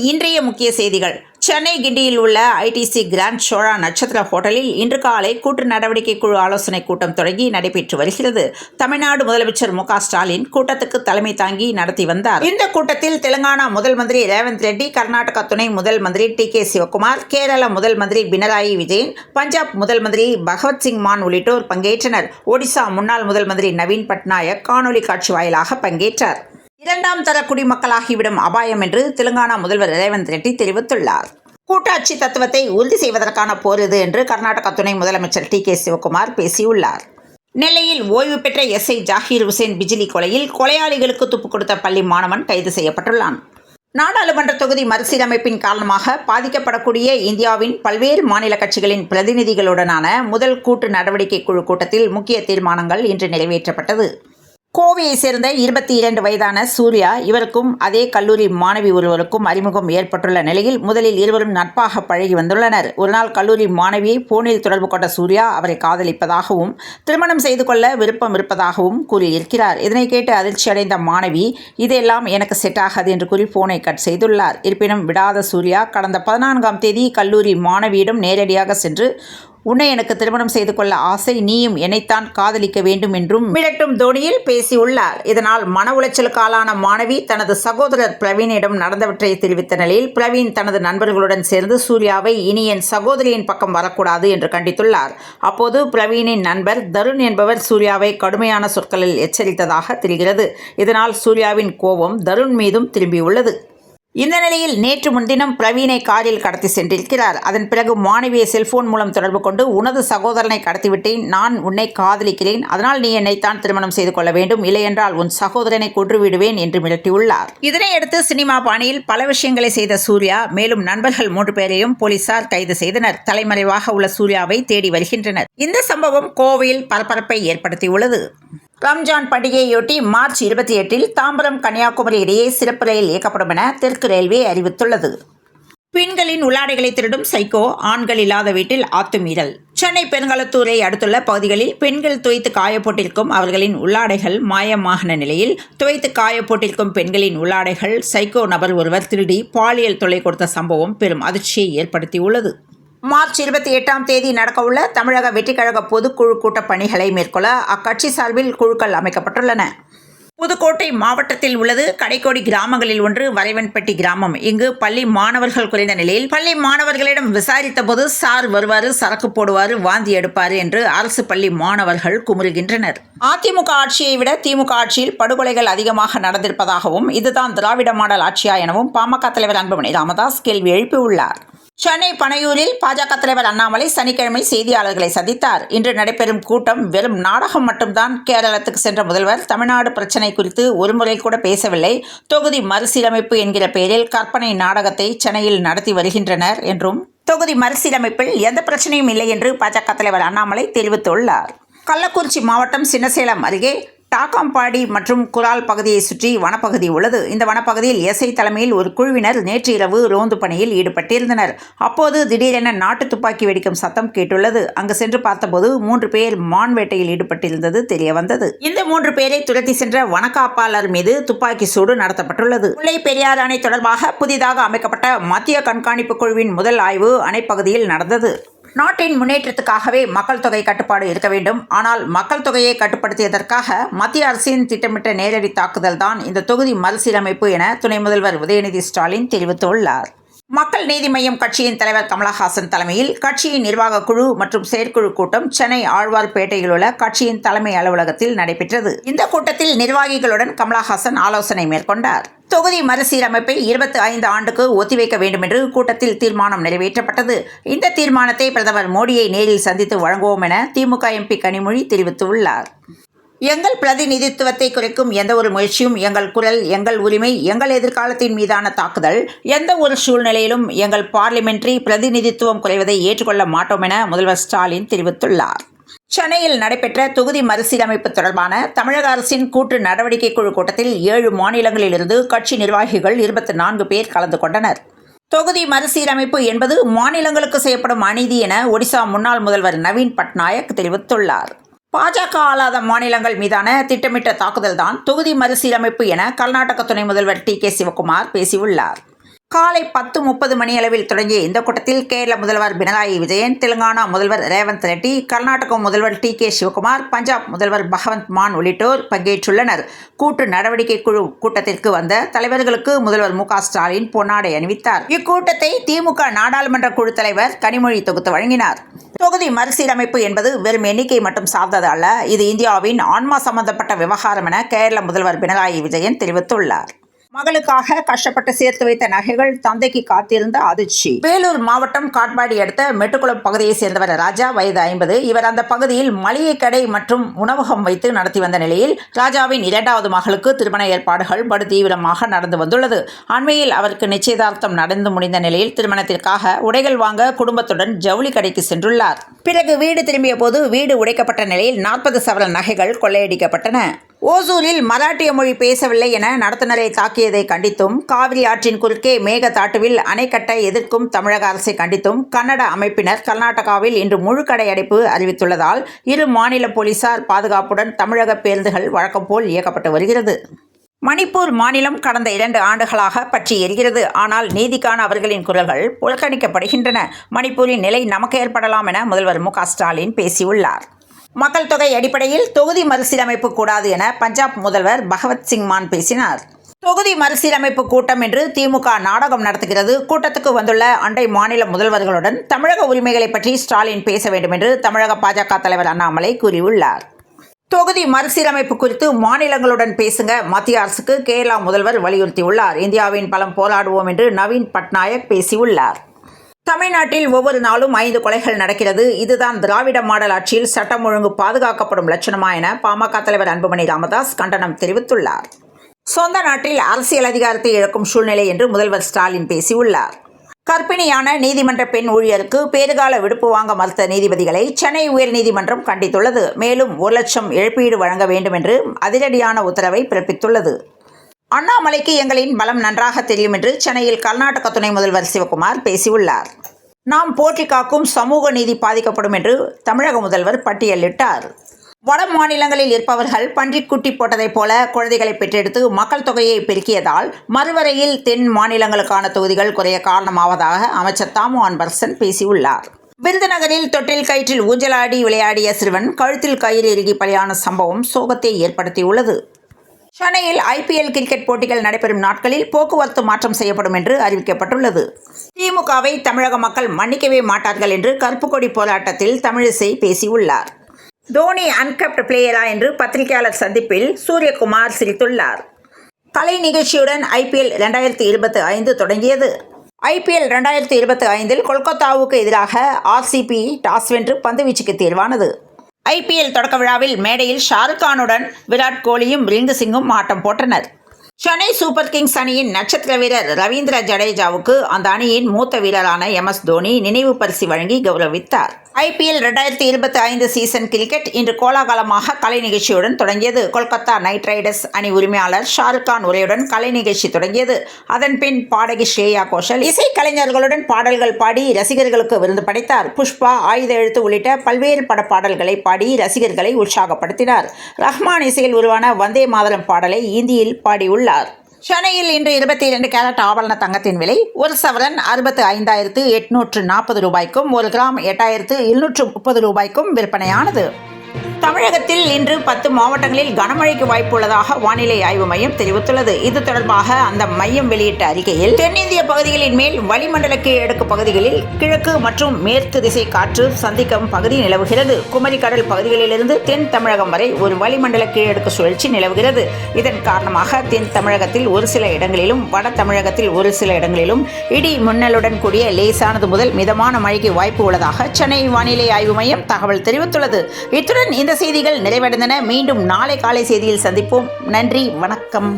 இன்றைய முக்கிய செய்திகள். சென்னை கிண்டியில் உள்ள ஐடிசி கிராண்ட் சோழா நட்சத்திர ஹோட்டலில் இன்று காலை கூட்டு நடவடிக்கை குழு ஆலோசனைக் கூட்டம் தொடங்கி நடைபெற்று வருகிறது. தமிழ்நாடு முதலமைச்சர் மு.க. ஸ்டாலின் கூட்டத்துக்கு தலைமை தாங்கி நடத்தி வந்தார். இந்த கூட்டத்தில் தெலுங்கானா முதல் மந்திரி ரேவந்த் ரெட்டி, கர்நாடகா துணை முதல் மந்திரி டி.கே. சிவக்குமார், கேரள முதல் மந்திரி பினராயி விஜயன், பஞ்சாப் முதல் மந்திரி பகவத் சிங் மான் உள்ளிட்டோர் பங்கேற்றனர். ஒடிசா முன்னாள் முதல் மந்திரி நவீன் பட்நாயக் காணொலி காட்சி வாயிலாக பங்கேற்றார். இரண்டாம் தர குடிமக்களாகிவிடும் அபாயம் என்று தெலுங்கானா முதல்வர் ரேவந்த் ரெட்டி தெரிவித்துள்ளார். கூட்டாட்சி தத்துவத்தை உறுதி செய்வதற்கான போர் இது என்று கர்நாடகா துணை முதலமைச்சர் டி.கே. சிவக்குமார் பேசியுள்ளார். நெல்லையில் ஓய்வு பெற்ற எஸ்ஐ ஜாகீர் உசேன் பிஜிலி கொலையில் கொலையாளிகளுக்கு துப்பு கொடுத்த பள்ளி மாணவன் கைது செய்யப்பட்டுள்ளான். நாடாளுமன்ற தொகுதி மறுசீரமைப்பின் காரணமாக பாதிக்கப்படக்கூடிய இந்தியாவின் பல்வேறு மாநில கட்சிகளின் பிரதிநிதிகளுடனான முதல் கூட்டு நடவடிக்கை குழு கூட்டத்தில் முக்கிய தீர்மானங்கள் இன்று நிறைவேற்றப்பட்டது. கோவையை சேர்ந்த 22 வயதான சூர்யா, இவருக்கும் அதே கல்லூரி மாணவி ஒருவருக்கும் அறிமுகம் ஏற்பட்டுள்ள நிலையில் முதலில் இருவரும் நட்பாக பழகி வந்துள்ளனர். ஒருநாள் கல்லூரி மாணவியை போனில் தொடர்பு கொண்ட சூர்யா அவரை காதலிப்பதாகவும் திருமணம் செய்து கொள்ள விருப்பம் இருப்பதாகவும் கூறியிருக்கிறார். இதனை கேட்டு அதிர்ச்சி அடைந்த மாணவி, இதெல்லாம் எனக்கு செட் ஆகாது என்று கூறி போனை கட் செய்துள்ளார். இருப்பினும் விடாத சூர்யா கடந்த 14ஆம் தேதி கல்லூரி மாணவியிடம் நேரடியாக சென்று, உன்னை எனக்கு திருமணம் செய்து கொள்ள ஆசை, நீயும் என்னைத்தான் காதலிக்க வேண்டும் என்றும் மிரட்டும் தோனியில் பேசியுள்ளார். இதனால் மன உளைச்சலுக்கு ஆளான மாணவி தனது சகோதரர் பிரவீனிடம் நடந்தவற்றை தெரிவித்த நிலையில் பிரவீன் தனது நண்பர்களுடன் சேர்ந்து சூர்யாவை இனி என் சகோதரியின் பக்கம் வரக்கூடாது என்று கண்டித்துள்ளார். அப்போது பிரவீனின் நண்பர் தருண் என்பவர் சூர்யாவை கடுமையான சொற்களில் எச்சரித்ததாக தெரிகிறது. இதனால் சூர்யாவின் கோபம் தருண் மீதும் திரும்பியுள்ளது. இந்த நிலையில் நேற்று முன்தினம் பிரவீனை காரில் கடத்தி சென்றிருக்கிறார். அதன் பிறகு மாணவியை செல்போன் மூலம் தொடர்பு கொண்டு, உனது சகோதரனை கடத்திவிட்டேன், நான் உன்னை காதலிக்கிறேன், அதனால் நீ என்னைத்தான் திருமணம் செய்து கொள்ள வேண்டும், இல்லையென்றால் உன் சகோதரனை கொன்று விடுவேன் என்று மிரட்டியுள்ளார். இதனையடுத்து சினிமா பாணியில் பல விஷயங்களை செய்த சூர்யா மேலும் நண்பர்கள் 3 பேரையும் போலீசார் கைது செய்தனர். தலைமறைவாக உள்ள சூர்யாவை தேடி வருகின்றனர். இந்த சம்பவம் கோவையில் பரபரப்பை ஏற்படுத்தியுள்ளது. ரம்ஜான் பண்டிகையொட்டி மார்ச் 28இல் தாம்பரம் கன்னியாகுமரி இடையே சிறப்பு ரயில் இயக்கப்படும் என தெற்கு ரயில்வே அறிவித்துள்ளது. பெண்களின் உள்ளாடைகளை திருடும் சைக்கோ, ஆண்கள் இல்லாத வீட்டில் ஆத்துமீறல். சென்னை பெருங்களத்தூரை அடுத்துள்ள பகுதிகளில் பெண்கள் துவைத்து காயப்போட்டிருக்கும் அவர்களின் உள்ளாடைகள் மாயமாகின நிலையில் துவைத்து காயப்போட்டிருக்கும் பெண்களின் உள்ளாடைகள் சைக்கோ நபர் ஒருவர் திருடி பாலியல் தொல்லை கொடுத்த சம்பவம் பெரும் அதிர்ச்சியை ஏற்படுத்தியுள்ளது. மார்ச் 28ஆம் தேதி நடக்கவுள்ள தமிழக வெற்றிக்கழக பொதுக்குழு கூட்டப் பணிகளை மேற்கொள்ள அக்கட்சி சார்பில் குழுக்கள் அமைக்கப்பட்டுள்ளன. புதுக்கோட்டை மாவட்டத்தில் உள்ளது கடைக்கோடி கிராமங்களில் ஒன்று வரைவன்பட்டி கிராமம். இங்கு பள்ளி மாணவர்கள் குறைந்த நிலையில் பள்ளி மாணவர்களிடம் விசாரித்த போது சார் வருவாரு, சரக்கு போடுவாரு, வாந்தி எடுப்பாரு என்று அரசு பள்ளி மாணவர்கள் குமுறுகின்றனர். அதிமுக ஆட்சியை விட திமுக ஆட்சியில் படுகொலைகள் அதிகமாக நடந்திருப்பதாகவும் இதுதான் திராவிட மாடல் ஆட்சியா எனவும் பாமக தலைவர் அன்புமணி ராமதாஸ் கேள்வி எழுப்பியுள்ளார். சென்னை பனையூரில் பாஜக தலைவர் அண்ணாமலை சனிக்கிழமை செய்தியாளர்களை சந்தித்தார். இன்று நடைபெறும் கூட்டம் வெறும் நாடகம் மட்டும்தான். கேரளத்துக்கு சென்ற முதல்வர் தமிழ்நாடு பிரச்சினை குறித்து ஒருமுறை கூட பேசவில்லை. தொகுதி மறுசீரமைப்பு என்கிற பெயரில் கற்பனை நாடகத்தை சென்னையில் நடத்தி வருகின்றனர் என்றும், தொகுதி மறுசீரமைப்பில் எந்த பிரச்சனையும் இல்லை என்று பாஜக தலைவர் அண்ணாமலை தெரிவித்துள்ளார். கள்ளக்குறிச்சி மாவட்டம் சின்னசேலம் அருகே டாக்காம்பாடி மற்றும் குரால் பகுதியை சுற்றி வனப்பகுதி உள்ளது. இந்த வனப்பகுதியில் எஸ்ஐ தலைமையில் ஒரு குழுவினர் நேற்று இரவு ரோந்து பணியில் ஈடுபட்டிருந்தனர். அப்போது திடீரென நாட்டு துப்பாக்கி வெடிக்கும் சத்தம் கேட்டுள்ளது. அங்கு சென்று பார்த்தபோது 3 பேர் மான் வேட்டையில் ஈடுபட்டிருந்தது தெரிய வந்தது. இந்த 3 பேரை துரத்தி சென்ற வனக்காப்பாளர் மீது துப்பாக்கி சூடு நடத்தப்பட்டுள்ளது. முல்லை பெரியாறு அணை தொடர்பாக புதிதாக அமைக்கப்பட்ட மத்திய கண்காணிப்பு குழுவின் முதல் ஆய்வு அணைப்பகுதியில் நடந்தது. நாட்டின் முன்னேற்றத்துக்காகவே மக்கள் தொகை கட்டுப்பாடு இருக்க வேண்டும். ஆனால் மக்கள் தொகையை கட்டுப்படுத்தியதற்காக மத்திய அரசின் திட்டமிட்ட நேரடி தாக்குதல் தான் இந்த தொகுதி மறுசீரமைப்பு என துணை முதல்வர் உதயநிதி ஸ்டாலின் தெரிவித்துள்ளார். மக்கள் நீதி மய்யம் கட்சியின் தலைவர் கமலஹாசன் தலைமையில் கட்சியின் நிர்வாக குழு மற்றும் செயற்குழு கூட்டம் சென்னை ஆழ்வார்பேட்டையில் உள்ள கட்சியின் தலைமை அலுவலகத்தில் நடைபெற்றது. இந்த கூட்டத்தில் நிர்வாகிகளுடன் கமலஹாசன் ஆலோசனை மேற்கொண்டார். தொகுதி மறுசீரமைப்பை 25 ஆண்டுக்கு ஒத்திவைக்க வேண்டும் என்று கூட்டத்தில் தீர்மானம் நிறைவேற்றப்பட்டது. இந்த தீர்மானத்தை பிரதமர் மோடியை நேரில் சந்தித்து வழங்குவோம் என திமுக எம்பி கனிமொழி தெரிவித்துள்ளார். எங்கள் பிரதிநிதித்துவத்தை குறைக்கும் எந்த ஒரு முயற்சியும் எங்கள் குரல், எங்கள் உரிமை, எங்கள் எதிர்காலத்தின் மீதான தாக்குதல். எந்த ஒரு சூழ்நிலையிலும் எங்கள் பார்லிமெண்டரி பிரதிநிதித்துவம் குறைவதை ஏற்றுக்கொள்ள மாட்டோம் என முதல்வர் ஸ்டாலின் தெரிவித்துள்ளார். சென்னையில் நடைபெற்ற தொகுதி மறுசீரமைப்பு தொடர்பான தமிழக அரசின் கூட்டு நடவடிக்கை குழு கூட்டத்தில் 7 மாநிலங்களிலிருந்து கட்சி நிர்வாகிகள் 24 பேர் கலந்து கொண்டனர். தொகுதி மறுசீரமைப்பு என்பது மாநிலங்களுக்கு செய்யப்படும் அநீதி என ஒடிசா முன்னாள் முதல்வர் நவீன் பட்நாயக் தெரிவித்துள்ளார். பாஜக ஆளாத மாநிலங்கள் மீதான திட்டமிட்ட தாக்குதல் தான் தொகுதி மறுசீரமைப்பு என கர்நாடக துணை முதல்வர் டி.கே. சிவக்குமார் பேசியுள்ளார். காலை 10:30 மணியளவில் தொடங்கிய இந்த கூட்டத்தில் கேரள முதல்வர் பினராயி விஜயன், தெலுங்கானா முதல்வர் ரேவந்த் ரெட்டி, கர்நாடக முதல்வர் டி.கே. சிவகுமார், பஞ்சாப் முதல்வர் பகவந்த் மான் உள்ளிட்டோர் பங்கேற்றுள்ளனர். கூட்டு நடவடிக்கை குழு கூட்டத்திற்கு வந்த தலைவர்களுக்கு முதல்வர் மு.க. ஸ்டாலின் பொன்னாடை அணிவித்தார். இக்கூட்டத்தை திமுக நாடாளுமன்ற குழு தலைவர் கனிமொழி தொகுத்து வழங்கினார். தொகுதி மறுசீரமைப்பு என்பது வெறும் எண்ணிக்கை மட்டும் சார்ந்தது அல்ல, இது இந்தியாவின் ஆன்மா சம்பந்தப்பட்ட விவகாரம் என கேரள முதல்வர் பினராயி விஜயன் தெரிவித்துள்ளார். மகளுக்காக கஷ்டப்பட்டு சேர்த்து வைத்த நகைகள் தந்தைக்கு காத்திருந்த அதிர்ச்சி. வேலூர் மாவட்டம் காட்பாடி அடுத்த மெட்டுக்குளம் பகுதியைச் சேர்ந்தவர் ராஜா, வயது 50. இவர் அந்த பகுதியில் மளிகை கடை மற்றும் உணவகம் வைத்து நடத்தி வந்த நிலையில் ராஜாவின் 2வது மகளுக்கு திருமண ஏற்பாடுகள் படு தீவிரமாக நடந்து வந்துள்ளது. அண்மையில் அவருக்கு நிச்சயதார்த்தம் நடந்து முடிந்த நிலையில் திருமணத்திற்காக உடைகள் வாங்க குடும்பத்துடன் ஜவுளி கடைக்கு சென்றுள்ளார். பிறகு வீடு திரும்பிய போது வீடு உடைக்கப்பட்ட நிலையில் 40 சவரன் நகைகள் கொள்ளையடிக்கப்பட்டன. ஓசூரில் மராட்டிய மொழி பேசவில்லை என நடத்துனரை தாக்கியதை கண்டித்தும், காவிரி ஆற்றின் குறுக்கே மேகதாட்டுவில் அணை கட்ட எதிர்க்கும் தமிழக அரசை கண்டித்தும் கன்னட அமைப்பினர் கர்நாடகாவில் இன்று முழு கடை அடைப்பு அறிவித்துள்ளதால் இரு மாநில போலீசார் பாதுகாப்புடன் தமிழக பேருந்துகள் வழக்கம் போல் இயக்கப்பட்டு வருகிறது. மணிப்பூர் மாநிலம் கடந்த 2 ஆண்டுகளாக பற்றி எரிகிறது. ஆனால் நீதிக்கான அவர்களின் குரல்கள் புறக்கணிக்கப்படுகின்றன. மணிப்பூரின் நிலை நமக்கு ஏற்படலாம் என முதல்வர் மு.க. ஸ்டாலின் பேசியுள்ளார். மக்கள் தொகை அடிப்படையில் தொகுதி மறுசீரமைப்பு கூடாது என பஞ்சாப் முதல்வர் பகவத் சிங் மான் பேசினார். தொகுதி மறுசீரமைப்பு கூட்டம் என்று திமுக நாடகம் நடத்துகிறது. கூட்டத்துக்கு வந்துள்ள அண்டை மாநில முதல்வர்களுடன் தமிழக உரிமைகளை பற்றி ஸ்டாலின் பேச வேண்டும் என்று தமிழக பாஜக தலைவர் அண்ணாமலை கூறியுள்ளார். தொகுதி மறுசீரமைப்பு குறித்து மாநிலங்களுடன் பேசுங்க, மத்திய அரசுக்கு கேரளா முதல்வர் வலியுறுத்தியுள்ளார். இந்தியாவின் பலம் போராடுவோம் என்று நவீன் பட்நாயக் பேசியுள்ளார். தமிழ்நாட்டில் ஒவ்வொரு நாளும் 5 கொலைகள் நடக்கிறது. இதுதான் திராவிட மாடல் ஆட்சியில் சட்டம் ஒழுங்கு பாதுகாக்கப்படும் லட்சணமா என பாமக தலைவர் அன்புமணி ராமதாஸ் கண்டனம் தெரிவித்துள்ளார். சொந்த நாட்டில் அரசியல் அதிகாரத்தை இழக்கும் சூழ்நிலை என்று முதல்வர் ஸ்டாலின் பேசியுள்ளார். கர்ப்பிணியான நீதிமன்ற பெண் ஊழியருக்கு பேறுகால விடுப்பு வாங்க மறுத்த நீதிபதிகளை சென்னை உயர்நீதிமன்றம் கண்டித்துள்ளது. மேலும் 1 லட்சம் இழப்பீடு வழங்க வேண்டும் என்று அதிரடியான உத்தரவை பிறப்பித்துள்ளது. அண்ணாமலைக்கு எங்களின் பலம் நன்றாக தெரியும் என்று சென்னையில் கர்நாடக துணை முதல்வர் சிவகுமார் பேசியுள்ளார். நாம் போற்றி காக்கும் சமூக நீதி பாதிக்கப்படும் என்று தமிழக முதல்வர் பட்டியலிட்டார். வட மாநிலங்களில் இருப்பவர்கள் பன்றிக்குட்டி போட்டதைப் போல குழந்தைகளை பெற்றெடுத்து மக்கள் தொகையை பெருக்கியதால் மறுவரையில் தென் மாநிலங்களுக்கான தொகுதிகள் குறைய காரணமாவதாக அமைச்சர் தாமு அன்பரசன் பேசியுள்ளார். விருதுநகரில் தொட்டில் கயிற்றில் ஊஞ்சலாடி விளையாடிய சிறுவன் கழுத்தில் கயிறு இறுகி பலியான சம்பவம் சோகத்தை ஏற்படுத்தியுள்ளது. சென்னையில் IPL கிரிக்கெட் போட்டிகள் நடைபெறும் நாட்களில் போக்குவரத்து மாற்றம் செய்யப்படும் என்று அறிவிக்கப்பட்டுள்ளது. திமுகவை தமிழக மக்கள் மன்னிக்கவே மாட்டார்கள் என்று கருப்பு கொடி போராட்டத்தில் தமிழிசை பேசியுள்ளார். தோனி அன்கப்ட் பிளேயரா என்று பத்திரிகையாளர் சந்திப்பில் சூரியகுமார் சிரித்துள்ளார். கலை நிகழ்ச்சியுடன் IPL 2025 தொடங்கியது. IPL 2025இல் கொல்கத்தாவுக்கு எதிராக RCB டாஸ் வென்று பந்துவீச்சுக்கு தேர்வானது. IPL தொடக்க விழாவில் மேடையில் ஷாருக் கானுடன் விராட் கோலியும் ரிங்கு சிங்கும் ஆட்டம் போட்டனர். சென்னை சூப்பர் கிங்ஸ் அணியின் நட்சத்திர வீரர் ரவீந்திர ஜடேஜாவுக்கு அந்த அணியின் மூத்த வீரரான MS தோனி நினைவு பரிசு வழங்கி கௌரவித்தார். IPL 2025 சீசன் கிரிக்கெட் இன்று கோலாகலமாக கலை நிகழ்ச்சியுடன் தொடங்கியது. கொல்கத்தா நைட் ரைடர்ஸ் அணி உரிமையாளர் ஷாருக் கான் உரையுடன் கலை நிகழ்ச்சி தொடங்கியது. அதன்பின் பாடகி ஸ்ரேயா கோஷல் இசைக்கலைஞர்களுடன் பாடல்கள் பாடி ரசிகர்களுக்கு விருந்து படைத்தார். புஷ்பா, ஆயுத எழுத்து உள்ளிட்ட பல்வேறு பட பாடல்களை பாடி ரசிகர்களை உற்சாகப்படுத்தினார். ரஹ்மான் இசையில் உருவான வந்தே மாதரம் பாடலை இந்தியில் பாடியுள்ளார். சென்னையில் இன்று 22 கேரட் ஆபரண தங்கத்தின் விலை 1 சவரன் 65,840 ரூபாய்க்கும் 1 கிராம் 8,730 ரூபாய்க்கும் விற்பனையானது. தமிழகத்தில் இன்று 10 மாவட்டங்களில் கனமழைக்கு வாய்ப்புள்ளதாக வானிலை ஆய்வு மையம் தெரிவித்துள்ளது. இது தொடர்பாக அந்த மையம் வெளியிட்ட அறிக்கையில் தென்னிந்திய பகுதிகளின் மேல் வளிமண்டல கீழடுக்கு பகுதிகளில் கிழக்கு மற்றும் மேற்கு திசை காற்று சந்திக்கும் பகுதி நிலவுகிறது. குமரி கடல் பகுதிகளிலிருந்து தென் தமிழகம் வரை ஒரு வளிமண்டல கீழடுக்கு சுழற்சி நிலவுகிறது. இதன் காரணமாக தென் தமிழகத்தில் ஒரு சில இடங்களிலும் வட தமிழகத்தில் ஒரு சில இடங்களிலும் இடி மின்னலுடன் கூடிய லேசானது முதல் மிதமான மழைக்கு வாய்ப்பு உள்ளதாக சென்னை வானிலை ஆய்வு மையம் தகவல் தெரிவித்துள்ளது. இத்துடன் இந்த செய்திகள் நிறைவடைந்தன. மீண்டும் நாளை காலை செய்தியில் சந்திப்போம். நன்றி, வணக்கம்.